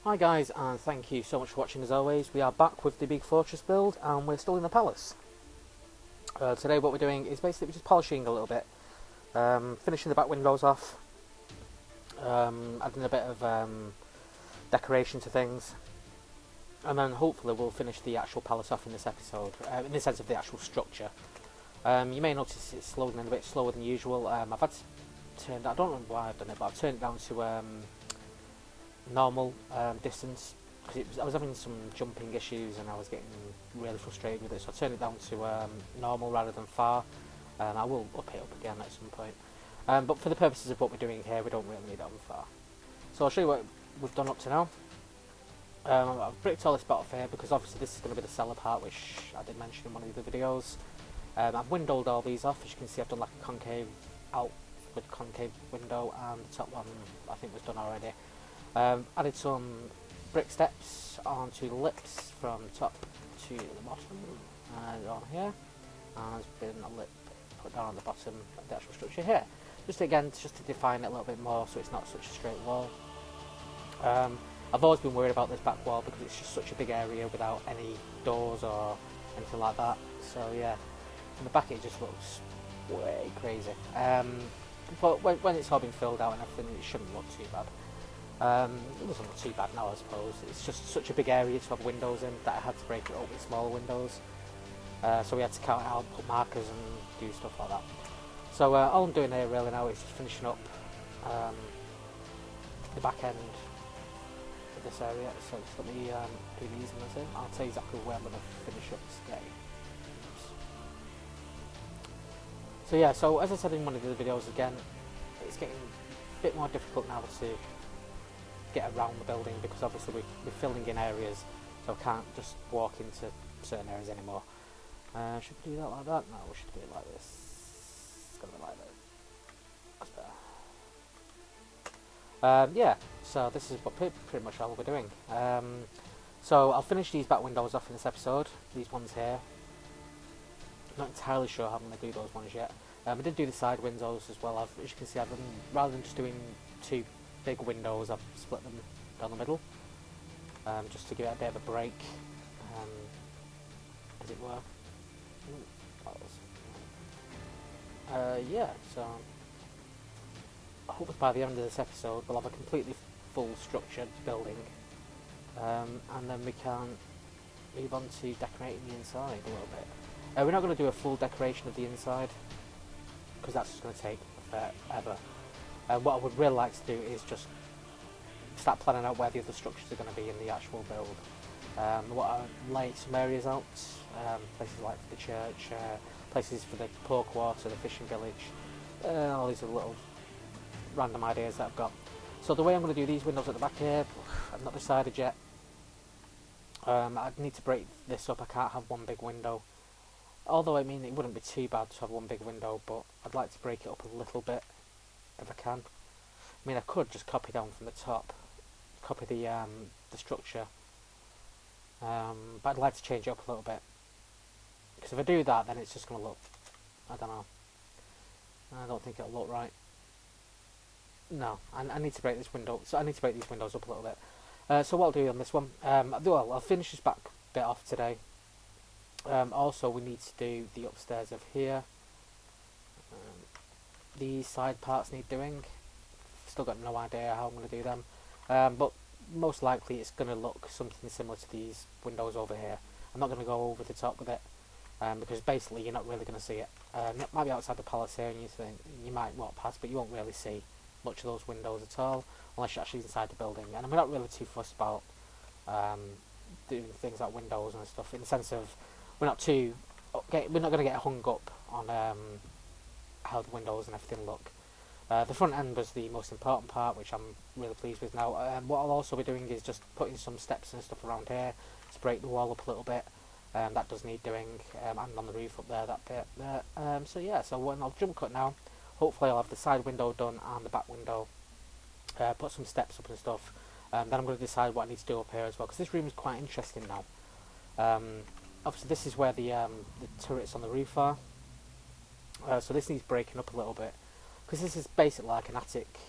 Hi guys, and thank you so much for watching as always. We are back with the big fortress build and we're still in the palace. Today what we're doing is basically just polishing a little bit, finishing the back windows off, adding a bit of decoration to things, and then hopefully we'll finish the actual palace off in this episode, in the sense of the actual structure. You may notice it's slowing in a bit slower than usual. I've had to turn, I don't know why I've done it, but I've turned it down to normal distance because I was having some jumping issues and I was getting really frustrated with it, so I turned it down to normal rather than far. I will up it up again at some point, but for the purposes of what we're doing here, we don't really need it on far. So I'll show you what we've done up to now. I've bricked all this bit off here because obviously this is going to be the cellar part, which I did mention in one of the other videos. I've windowed all these off. As you can see, I've done like a concave out with concave window, and the top one I think was done already. Added some brick steps onto the lips from top to the bottom on here, and there's been a lip put down on the bottom of the actual structure here. Just again, just to define it a little bit more so it's not such a straight wall. I've always been worried about this back wall because it's just such a big area without any doors or anything like that. So yeah, from the back it just looks way crazy. But when it's all been filled out and everything, it shouldn't look too bad. It doesn't look too bad now, I suppose. It's just such a big area to have windows in that I had to break it up with smaller windows. So we had to count it out, put markers and do stuff like that. So all I'm doing here really now is just finishing up the back end of this area. So just let me do these and that's it. I'll tell you exactly where I'm going to finish up today. So yeah, so as I said in one of the other videos again, it's getting a bit more difficult now to get around the building because obviously we're filling in areas, so I can't just walk into certain areas anymore. Should we do that like that? No, we should do it like this. It's gonna be like that. That's better. Yeah, so this is what pretty much all we're doing. So I'll finish these back windows off in this episode, these ones here. I'm not entirely sure how I'm going to do those ones yet. I did do the side windows as well. As you can see, I've done, rather than just doing two big windows, I've split them down the middle, just to give it a bit of a break, as it were. Yeah, so hopefully by the end of this episode we'll have a completely full structured building, and then we can move on to decorating the inside a little bit. We're not going to do a full decoration of the inside because that's just going to take forever. What I would really like to do is just start planning out where the other structures are going to be in the actual build. What I lay some areas out, places like the church, places for the poor quarter, the fishing village, all these little random ideas that I've got. So the way I'm going to do these windows at the back here, I've not decided yet. I'd need to break this up. I can't have one big window. Although, I mean, it wouldn't be too bad to have one big window, but I'd like to break it up a little bit if I can. I mean, I could just copy down from the top, copy the structure, but I'd like to change it up a little bit. Because if I do that, then it's just going to look, I don't know, I don't think it'll look right. No, I need to break this window, so I need to break these windows up a little bit. So what I'll do on this one, well, I'll finish this back bit off today. Also, we need to do the upstairs of here. These side parts need doing. Still got no idea how I'm going to do them, but most likely it's going to look something similar to these windows over here. I'm not going to go over the top with it, because basically you're not really going to see it. It might be outside the palace here and you might walk past, but you won't really see much of those windows at all unless you're actually inside the building. And we're not really too fussed about doing things like windows and stuff, in the sense of we're not going to get hung up on how the windows and everything look. The front end was the most important part, which I'm really pleased with now. What I'll also be doing is just putting some steps and stuff around here to break the wall up a little bit. That does need doing, and on the roof up there, that bit there. So yeah, so when I'll jump cut now, hopefully I'll have the side window done and the back window. Put some steps up and stuff. Then I'm going to decide what I need to do up here as well, because this room is quite interesting now. Obviously this is where the turrets on the roof are, so this needs breaking up a little bit, because this is basically like an attic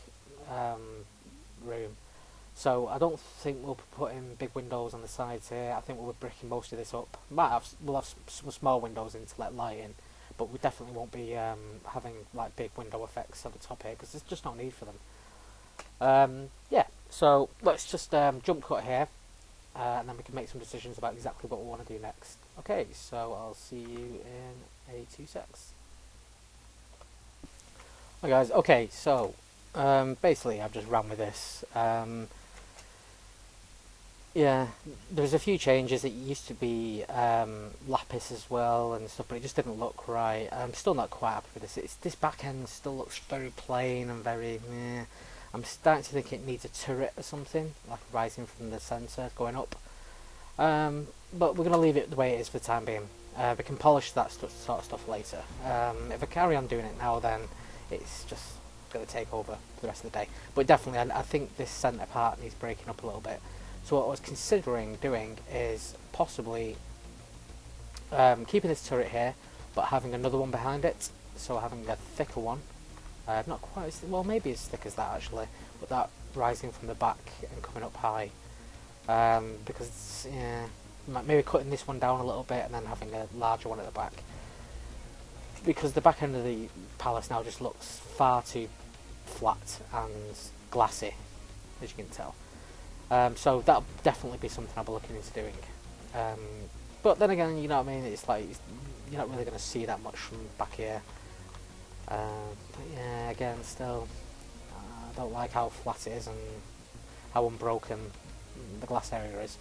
room. So I don't think we'll be putting big windows on the sides here. I think we'll be bricking most of this up. We'll have some small windows in to let light in, but we definitely won't be having like big window effects at the top here because there's just no need for them. Yeah, so let's just jump cut here, and then we can make some decisions about exactly what we want to do next. Okay, so I'll see you in a 2 secs. Hi guys. Okay, so basically I've just ran with this. Yeah, there's a few changes. It used to be lapis as well and stuff, but it just didn't look right. I'm still not quite happy with this. This back end still looks very plain and very meh. I'm starting to think it needs a turret or something, like rising from the centre, going up. But we're going to leave it the way it is for the time being. We can polish that sort of stuff later. If I carry on doing it now, then it's just going to take over for the rest of the day. But definitely, I think this centre part needs breaking up a little bit. So what I was considering doing is possibly keeping this turret here, but having another one behind it. So having a thicker one. Not quite as, well, maybe as thick as that actually, but that rising from the back and coming up high. Because it's, yeah, maybe cutting this one down a little bit and then having a larger one at the back. Because the back end of the palace now just looks far too flat and glassy, as you can tell. So that'll definitely be something I'll be looking into doing. But then again, you know what I mean, it's like you're not really going to see that much from back here. But yeah, again, still, I don't like how flat it is and how unbroken the glass area is.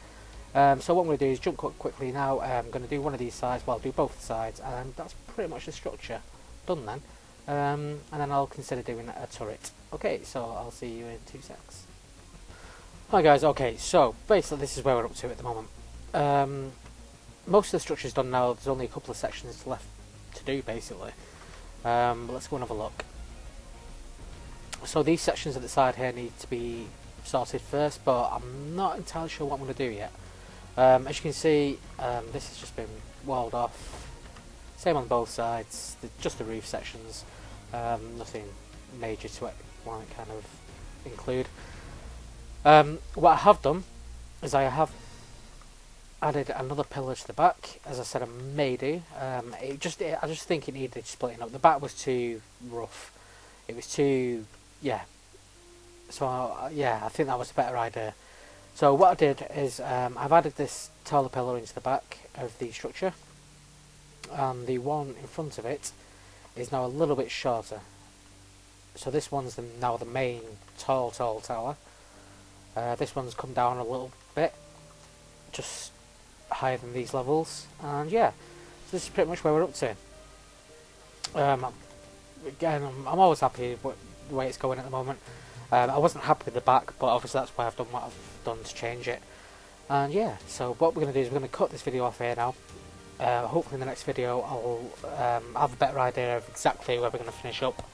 So what I'm going to do is jump cut quickly now. I'm going to do one of these sides, well, do both sides, and that's pretty much the structure done then. And then I'll consider doing a turret. Okay, so I'll see you in 2 secs. Hi guys, okay, so basically this is where we're up to at the moment. Most of the structure's done now. There's only a couple of sections left to do basically. But let's go and have a look. So these sections at the side here need to be sorted first, but I'm not entirely sure what I'm going to do yet. As you can see, this has just been walled off. Same on both sides, just the roof sections. Nothing major to it, want to kind of include. What I have done is I have added another pillar to the back, as I said I may do. I just think it needed splitting up. The back was too rough. It was too, yeah. So yeah, I think that was a better idea. So what I did is I've added this taller pillar into the back of the structure, and the one in front of it is now a little bit shorter. So this one's now the main tall tower. This one's come down a little bit, just higher than these levels, and yeah, so this is pretty much where we're up to. Again, I'm always happy with the way it's going at the moment. I wasn't happy with the back, but obviously that's why I've done what I've done to change it. And yeah, so what we're going to do is we're going to cut this video off here now. Hopefully in the next video I'll have a better idea of exactly where we're going to finish up.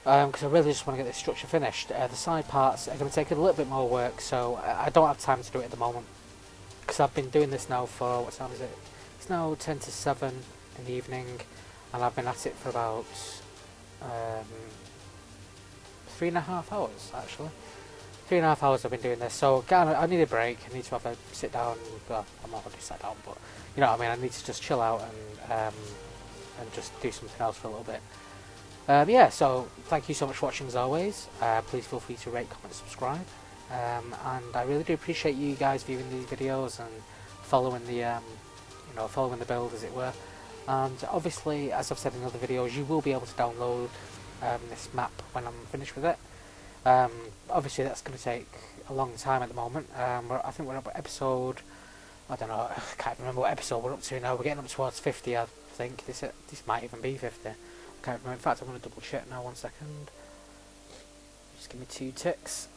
Because I really just want to get this structure finished. The side parts are going to take a little bit more work, so I don't have time to do it at the moment. Because I've been doing this now for, what time is it? It's now 10 to 7 in the evening, and I've been at it for about 3.5 hours, actually. 3.5 hours I've been doing this, so I need a break. I need to have a sit down. Well, I'm not already sat down, but you know what I mean. I need to just chill out and just do something else for a little bit. Yeah, so thank you so much for watching as always. Please feel free to rate, comment, subscribe, and I really do appreciate you guys viewing these videos and following the following the build, as it were. And obviously, as I've said in other videos, you will be able to download this map when I'm finished with it. Obviously that's going to take a long time at the moment. I think we're up at episode, I don't know, I can't remember what episode we're up to now. We're getting up towards 50, I think. This might even be 50. I can't remember. In fact, I'm going to double check now, 1 second. Just give me 2 ticks.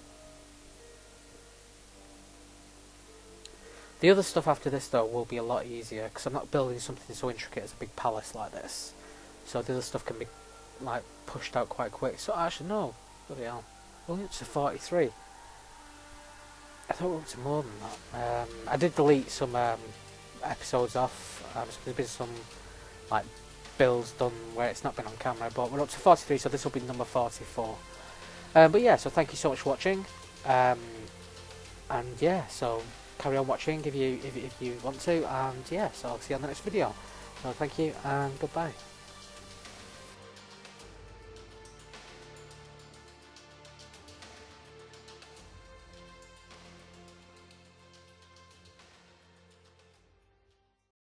The other stuff after this though will be a lot easier, because I'm not building something so intricate as a big palace like this. So the other stuff can be like pushed out quite quick. So actually no, bloody hell, we're only up to 43. I thought we were up to more than that. I did delete some episodes off. So there's been some like builds done where it's not been on camera, but we're up to 43, so this will be number 44. But yeah, so thank you so much for watching. And yeah, so carry on watching if you want to, and yeah, so I'll see you on the next video. So thank you and goodbye.